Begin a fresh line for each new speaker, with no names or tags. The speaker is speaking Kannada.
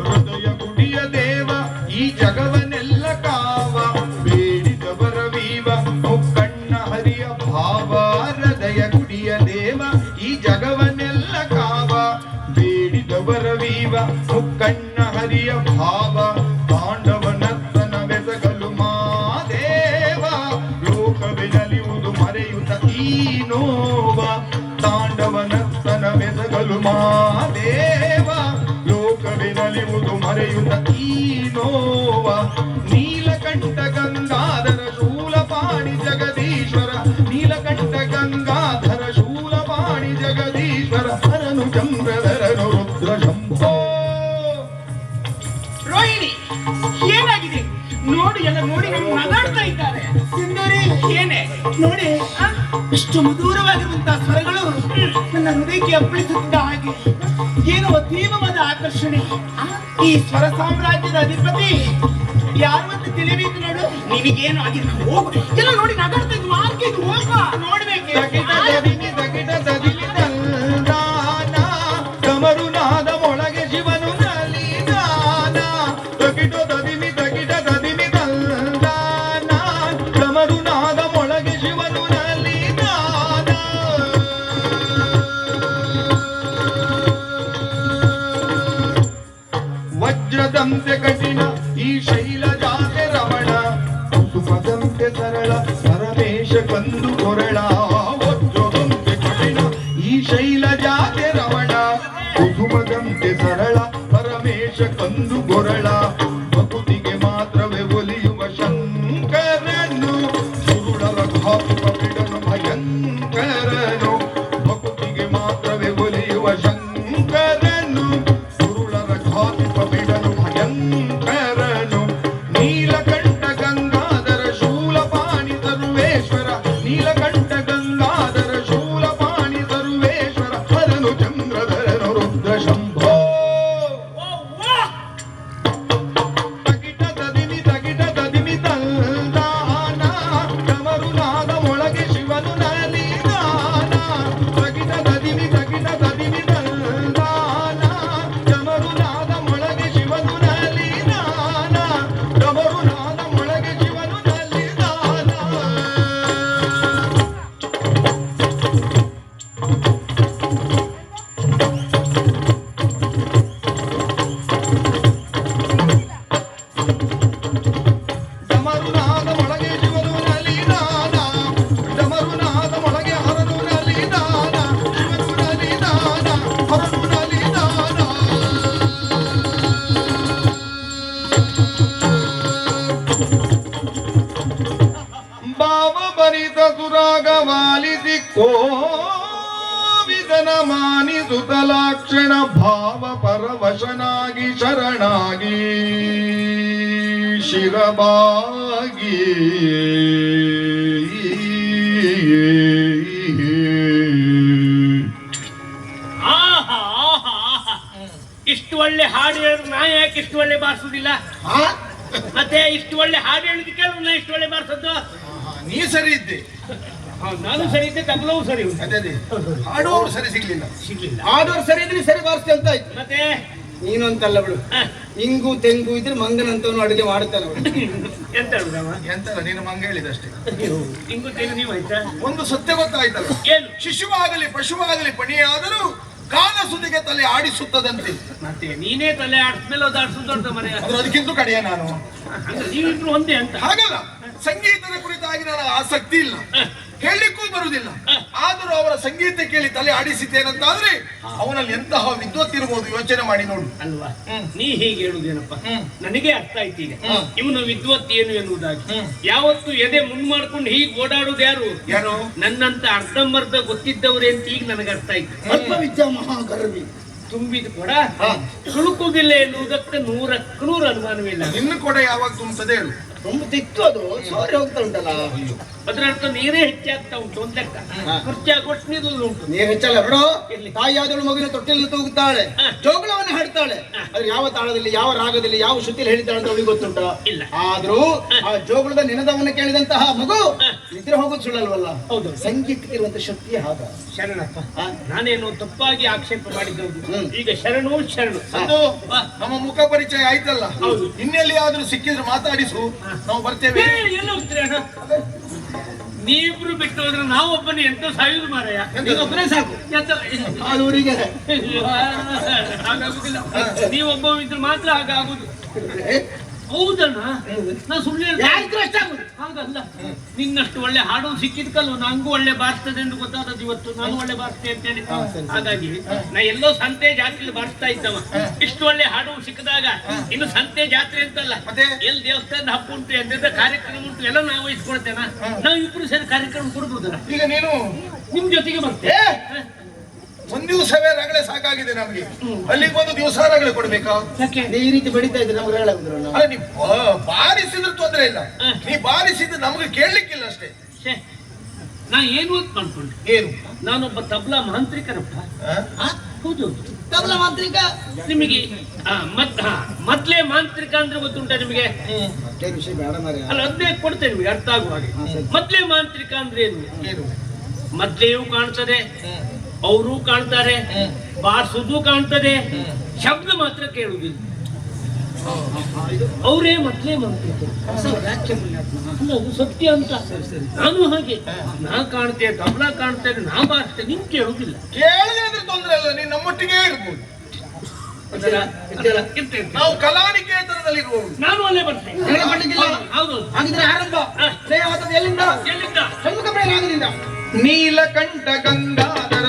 ಹೃದಯ ಗುಡಿಯ ದೇವ ಈ ಜಗವನೆಲ್ಲ ಕಾವ, ಬೇಡಿದವರ ವೀವ ಮುಕ್ಕಣ್ಣ ಹರಿಯ ಭಾವ. ಹೃದಯ ಗುಡಿಯ ದೇವ ಈ ಜಗವನೆಲ್ಲ ಕಾವ, ಬೇಡಿದವರ ವೀವ ಮುಕ್ಕಣ್ಣ ಹರಿಯ ಭಾವ. ತಾಂಡವನರ್ತನ ಬೆಸಗಲು ಮಾದೇವ, ಲೋಕವೆನಲಿಯುವುದು ಮರೆಯುತ್ತ ಈ ನೋವ. ತಾಂಡವನರ್ತನ ಬೆಸಗಲು ಮಾದೇವ, ಲೋಕವೆನಲಿಯುವುದು ಮರೆಯುತ್ತ ಈ ನೋವ. ನೀಲಕಂಠ ಗಂಗಾಧರ ಶೂಲಪಾಣಿ ಜಗದೀಶ್ವರ, ನೀಲಕಂಠ ಗಂಗಾಧರ ಶೂಲಪಾಣಿ ಜಗದೀಶ್ವರ. ಹರನು ಚಂದ್ರಧರನು ರುದ್ರ ಶಂಭೋ.
ರೋಹಿಣಿ, ಏನಾಗಿದೆ ನೋಡಿ, ಎಲ್ಲ ನೋಡಿ ನಗಾಡ್ತಾ ಇದ್ದಾರೆ. ಸಿಂಧೂರಿ, ಏನೇ ನೋಡಿ, ಇಷ್ಟು ಮಧುರವಾಗಿರುವಂತಹ ಸ್ವರಗಳು ನನ್ನ ಹೃದಯಕ್ಕೆ ಅಪ್ಪಳಿಸುತ್ತಿದ್ದ ಹಾಗೆ ಏನೋ ಅತೀವವಾದ ಆಕರ್ಷಣೆ. ಈ ಸ್ವರ ಸಾಮ್ರಾಜ್ಯದ ಅಧಿಪತಿ ಯಾರು ತಿಳಿಬೇಕು ನೋಡು. ನಿನಗೇನು ಆಗಿಲ್ಲ, ಹೋಗು. ಎಲ್ಲ ನೋಡಿ ನಗಾಡ್ತಾ ಇದ್ವು, ಆರ್ಕೆ ಇದು ಹೋಗ ನೋಡ್ಬೇಕು.
ಕಮರುನಾದ ಒಳಗೆ ಶಿವನು ನಲಿದಾನ, ತಗಿಟೋ ದದಿಮಿ ತಗಿಟ ದದಿಮಿ ತಂದಾನ. ಕಮರುನಾದ ಒಳಗೆ ಶಿವನು ನಲಿದಾನ. ವಜ್ರದಂತೆ ಕಠಿಣ ಈ ಶೈಲಜಾತೆ ರಮಣ, ಕುಸುಮದಂತೆ ಸರಳ ಪರಮೇಶ ಕಂದು ಕೊರಳ. ವಜ್ರದಂತೆ ಕಠಿಣ ಈ ಶೈಲಜಾತೆ ರಮಣ, ಕುಸುಮದಂತೆ ಸರಳ ಪರಮೇಶ ಕಂದು ಕೊರಳ. ಭಕುತಿಗೆ ಮಾತ್ರವೇ ಒಲಿಯುವ ಶಂಕರನು, ಸುರುಳರ ಘಾತುಕ ಬಿಡನು ಭಯಂಕರನು. ಭಕುತಿಗೆ ಮಾತ್ರವೇ ಒಲಿಯುವ ಶಂಕರನು, ಸುರುಳರ ಘಾತುಕ ಬಿಡನು ಭಯಂಕರನು. ನೀಲಕಂಠ ಗಂಗಾಧರ ಶೂಲಪಾಣಿ ಸರ್ವೇಶ್ವರ, ನೀಲಕಂಠ ಗಂಗಾಧರ ಶೂಲಪಾಣಿ ಸರ್ವೇಶ್ವರ. ಹರನು ಚಂದ್ರಧರನು ರುದ್ರ ಶಂಭೋ. ತಗಿಟ ದದಿಮಿ ತಂದಾನ, ಕಮರುನಾದ ಒಳಗೆ ಶಿವನು ನಲಿದಾನ. ತಗಿಟ ದದಿಮಿ ತಂದಾನ, ಕಮರುನಾದ ಒಳಗೆ ಶಿವನು ನಲಿದಾನ. ಕಮರುನಾದ ಒಳಗೆ ಶಿವನು ನಲಿದಾನ. ಡಮರುನಾದ ಒಳಗೆ ಶಿವನು ನಲಿದಾನ, ಡಮರುನಾದ ಒಳಗೆ ಹರನು ನಲಿದಾನ. ಶಿವನು ನಲಿದಾನ, ಹರನು ನಲಿದಾನ. ಭಾವ ಭರಿತ ಸುರಾಗವಾಲಿಸಿ ಕೋವಿದನ ಮಾನಿಸುತ್ತಲಾಕ್ಷಣ, ಭಾವ ಪರವಶನಾಗಿ ಶರಣಾಗಿ ಶಿರಬಾಗಿ.
ಆಹಾ ಆಹಾ ಆಹಾ. ಇಷ್ಟು ಒಳ್ಳೆ ಹಾಡು ಹೇಳಿದ್ರು ನಾ ಯಾಕೆ ಇಷ್ಟು ಒಳ್ಳೆ ಬಾರಿಸುದಿಲ್ಲ? ಮತ್ತೆ ಇಷ್ಟು ಒಳ್ಳೆ ಹಾಡು ಹೇಳಿದಕ್ಕೆ ನಾ ಇಷ್ಟು ಒಳ್ಳೆ ಬಾರಿಸದ್ದು.
ನೀ ಸರಿ ಇದ್ದೆ,
ನಾನು ಸರಿ ಇದ್ದೆ, ತಬಲವು ಸರಿ ಉಂಟು.
ಅದೇ ಹಾಡುವವರು ಸರಿ ಸಿಗ್ಲಿಲ್ಲ.
ಆದವ್ರು ಸರಿ ಇದ್ರೆ ಸರಿ ಬಾರಿಸ್ತೆ ಅಂತ ಆಯ್ತು.
ಮತ್ತೆ
ನೀನು ಅಂತಲ್ಲ ಬಿಡು, ಇಂಗು ತೆಂಗು ಇದ್ರೆ ಮಂಗನಂತವನು ಅಡುಗೆ ಮಾಡುತ್ತಾನೆ.
ಎಂತ ಹೇಳುದವ?
ಎಂತಲ್ಲ, ನೀನು ಮಂಗ ಹೇಳಿದಷ್ಟೇ.
ಹಿಂಗು ತೆಂಗು ನೀವು ಆಯ್ತಾ?
ಒಂದು ಸತ್ಯ ಗೊತ್ತಾಯ್ತಲ್ಲ,
ಏನು?
ಶಿಶುವಾಗಲಿ ಪಶುವಾಗಲಿ ಪಣಿಯಾದರೂ ಕಾಲ ಸುದಿಗೆ ತಲೆ ಆಡಿಸುತ್ತದಂತೆ.
ಮತ್ತೆ ನೀನೇ ತಲೆ ಆಡಿಸ್ಮೇಲೆ ಅದು ಆಡಿಸೋದು ದೊಡ್ಡ ಮನೆ.
ಅದಕ್ಕಿಂತ ಕಡೆಯ ನಾನು
ಅಂದ್ರೆ ನೀವಿಬ್ರು ಒಂದೇ ಅಂತ?
ಹಾಗಲ್ಲ, ಸಂಗೀತದ ಕುರಿತಾಗಿ ನನ್ನ ಆಸಕ್ತಿ ಇಲ್ಲ, ಹೇಳಲಿಕ್ಕೂ ಬರುವುದಿಲ್ಲ. ಆದರೂ ಅವರ ಸಂಗೀತ ಕೇಳಿ ತಲೆ ಆಡಿಸಿದ್ದೇನಂತಾದ್ರೆ ಅವನಲ್ಲಿ ಎಂತಹ ವಿದ್ವತ್ ಇರಬಹುದು ಯೋಚನೆ ಮಾಡಿ ನೋಡು.
ಅಲ್ವಾ? ನೀ ಹೀಗೆ ಹೇಳುದೇನಪ್ಪ, ನನಗೆ ಅರ್ಥ ಆಯ್ತು ಈಗ ಇವನು ವಿದ್ವತ್ ಏನು ಎನ್ನುವುದಾಗಿ. ಯಾವತ್ತು ಎದೆ ಮುಂದ್ ಮಾಡ್ಕೊಂಡು ಹೀಗೆ ಓಡಾಡುದು ಯಾರು?
ಯಾರು?
ನನ್ನಂತ ಅರ್ಧಂಬರ್ಧ ಗೊತ್ತಿದ್ದವ್ರೆ ಅಂತ ಈಗ ನನಗೆ ಅರ್ಥ ಆಯ್ತು.
ಅಲ್ಪ ವಿದ್ಯಾ ಮಹಾಗರ್ವಿ
ತುಂಬಿದ ಕೂಡ ಸುಳುಕುವುದಿಲ್ಲ ಎನ್ನುವುದಕ್ಕೆ 100ಕ್ಕೆ 100 ಅನುಮಾನವಿಲ್ಲ.
ಇನ್ನು ಕೂಡ ಯಾವಾಗ ತುಂಬುತ್ತದೆ ಹೇಳು.
ತುಂಬ ತಿಕ್ತು, ಅದು ಸೋರಿ ಹೋಗ್ತಾ ಉಂಟಲ್ಲ.
ಅದರ ಅರ್ಥ ನೀರೇ ಹೆಚ್ಚಾಗ್ತಾ ಉಂಟು ಅಂತ ಲೆಕ್ಕ. ಖರ್ಚಾಗೊಟ್ಟು ನೀರು ಉಂಟು.
ನೀರು ಹೆಚ್ಚಲ್ಲ ಬಿಡು. ತಾಯಿಯಾದವಳು ಮಗುವಿನ ತೊಟ್ಟಿಲನ್ನು ತೂಗುತ್ತಾಳೆ, ಜೋಗುಳವನ್ನು ಹಾಡ್ತಾಳೆ. ಅದ್ರ ಯಾವ ತಾಳದಲ್ಲಿ, ಯಾವ ರಾಗದಲ್ಲಿ, ಯಾವ ಶ್ರುತಿಯಲ್ಲಿ ಹೇಳಿದ್ದಾಳೆ ಅಂತ ಅವಳಿಗೆ ಗೊತ್ತುಂಟ?
ಇಲ್ಲ.
ಆದ್ರೂ ಆ ಜೋಗುಳದ ನಿನದವನ್ನು ಕೇಳಿದಂತಹ ಮಗು ನಿದ್ರೆ ಹೋಗೋದು ಸುಳ್ಳಲ್ವಲ್ಲ.
ಹೌದು.
ಸಂಗೀತಕ್ಕೆ ಇರುವಂತ ಶಕ್ತಿಯೇ ಹಾಗ.
ಶರಣಪ್ಪ,
ಹಾ?
ನಾನೇನು ತಪ್ಪಾಗಿ ಆಕ್ಷೇಪ ಮಾಡಿದ್ದು. ಈಗ ಶರಣು ಶರಣು.
ಅದು ನಮ್ಮ ಮುಖ ಪರಿಚಯ ಆಯ್ತಲ್ಲ,
ಹೌದು.
ಇನ್ನೆಲ್ಲಿ ಆದ್ರೂ ಸಿಕ್ಕಿದ್ರೆ ಮಾತಾಡಿಸು, ನಾವು ಬರ್ತೇವೆ.
ಎಲ್ಲ ಹೋಗ್ತೀರಿ ಅಣ್ಣ? ನೀವಿಬ್ರು ಬಿಟ್ಟು ಹೋದ್ರೆ ನಾವೊಬ್ಬನೇ ಎಂತ ಸಾಯುದು ಮಾರಾಯ.
ಒಬ್ಬನೇ ಸಾಕು. ಅದು ಊರಿಗೆ
ಹಾಗಾಗುದಿಲ್ಲ. ನೀವೊಬ್ಬ ಇದ್ರೆ ಮಾತ್ರ ಹಾಗಾಗುದು. ಹೌದಣ್ಣ, ನಾ ಸುಳ್ಳು
ಯಾರಿದ್ರು ಅಷ್ಟಾಗುದು.
ಹಾಗಲ್ಲ, ನಿನ್ನಷ್ಟು ಒಳ್ಳೆ ಹಾಡು ಸಿಕ್ಕಿದ್ಕಲ್ವ ನಂಗೂ ಒಳ್ಳೆ ಬಾರಿಸ್ತದೆ ಎಂದು ಗೊತ್ತಾದದ್ದು ಇವತ್ತು. ನಾನು ಒಳ್ಳೆ ಬಾರಿಸ್ತೇ ಅಂತ ಹೇಳಿ. ಹಾಗಾಗಿ ನಾ ಎಲ್ಲೋ ಸಂತೆ ಜಾತ್ರೆಯಲ್ಲಿ ಬಾರಿಸ್ತಾ ಇದ್ದವ. ಇಷ್ಟು ಒಳ್ಳೆ ಹಾಡು ಸಿಕ್ಕಿದಾಗ ಇನ್ನು ಸಂತೆ ಜಾತ್ರೆ ಅಂತಲ್ಲ,
ಮತ್ತೆ?
ಎಲ್ಲಿ ದೇವಸ್ಥಾನ ಹಬ್ಬ ಉಂಟು, ಎಂತ ಕಾರ್ಯಕ್ರಮ ಉಂಟು, ಎಲ್ಲ ನಾವು ವಹಿಸ್ಕೊಳ್ತೇನ. ನಾವು ಇಬ್ರು ಸೇರಿ ಕಾರ್ಯಕ್ರಮ ಕೊಡ್ಬೋದಲ್ಲ.
ಈಗ ನೀನು
ನಿಮ್ ಜೊತೆಗೆ ಬರ್ತೇವೆ.
ಒಂದ್ ದಿವಸವೇ ರಗಳೆ ಸಾಕಾಗಿದೆ ನಮ್ಗೆ, ಅಲ್ಲಿಗೆ ಒಂದು ದಿವಸ ರಗಳೆ ಕೊಡ್ಬೇಕಾ?
ಯಾಕೆ?
ಈ ರೀತಿ ಬಡಿತಾ ಇದ್ರೆ ನಮ್ಗೆ ಹೇಳಾಗುದ್ರು.
ಅಲ್ಲ, ನೀ ಬಾರಿಸಿದ್ರೆ ತೊಂದ್ರೆ ಇಲ್ಲ, ನೀ ಬಾರಿಸಿದ್ರೆ ನಮ್ಗೆ ಕೇಳಲಿಕ್ಕಿಲ್ಲ ಅಷ್ಟೇ.
ಛೆ, ನಾ ಏನು ಅಂತ ಮಾಡ್ಕೊಂಡೆ.
ಏನು?
ನಾನೊಬ್ಬ ತಬ್ಲಾ ಮಾಂತ್ರಿಕನಪ್ಪ. ಹೌದು,
ತಬಲ ಮಾಂತ್ರಿಕ.
ನಿಮಗೆ ಮೊದ್ಲೇ ಮಾಂತ್ರಿಕ ಅಂದ್ರೆ ಗೊತ್ತುಂಟ ನಿಮಗೆ?
ವಿಷಯ ಬೇಡ ಮಾರ್ರೆ.
ಅಲ್ಲ, ಅದನ್ನೇ ಕೊಡ್ತೇನೆ ನಿಮಗೆ ಅರ್ಥ ಆಗುವ ಹಾಗೆ. ಮೊದ್ಲೇ ಮಾಂತ್ರಿಕ ಅಂದ್ರೆ ಏನು?
ಏನು?
ಮೊದ್ಲೆಯೂ ಕಾಣ್ತದೆ, ಅವರು ಕಾಣ್ತಾರೆ, ಬಾರ್ಸುದು ಕಾಣ್ತದೆ, ಶಬ್ದ ಮಾತ್ರ ಕೇಳುವುದಿಲ್ಲ. ಅವರೇ ಮೊದ್ಲೇ ಮಾಂತ್ರಿಕ. ಅಲ್ಲ, ಅದು ಸತ್ಯ ಅಂತ. ನಾನು ಹಾಗೆ, ನಾ ಕಾಣ್ತೇನೆ, ತಬಲಾ ಕಾಣ್ತೇನೆ, ನಾ ಬಾರಿಸ್ತೇನೆ, ನಿಮ್ ಕೇಳುವುದಿಲ್ಲ.
ಕೇಳದೆ ಅಂದ್ರೆ ತೊಂದ್ರೆ ಇಲ್ಲ, ನೀನ್ ನಮ್ಮೊಟ್ಟಿಗೆ ಇರ್ಬೋದು.
ಇರ್ತೇನೆ.
ನಾವು ಕಲಾನಿಕೇತನದಲ್ಲಿ ಇರುವವರು.
ನಾನು ಅಲ್ಲೇ ಬರ್ತೇನೆ.
ಹೇಳಿ ಮಾಡ್ಲಿಕ್ಕಿಲ್ಲ?
ಹೌದು.
ಹಾಗಿದ್ರೆ ಆರಂಭ. ಶ್ರೇಯವಾದದ್ದು ಎಲ್ಲಿಂದ?
ಎಲ್ಲಿಂದ?
ಷಣ್ಮುಖ ಪ್ರೇರಣದಿಂದ.
ನೀಲಕಂಠ ಗಂಗಾಧರ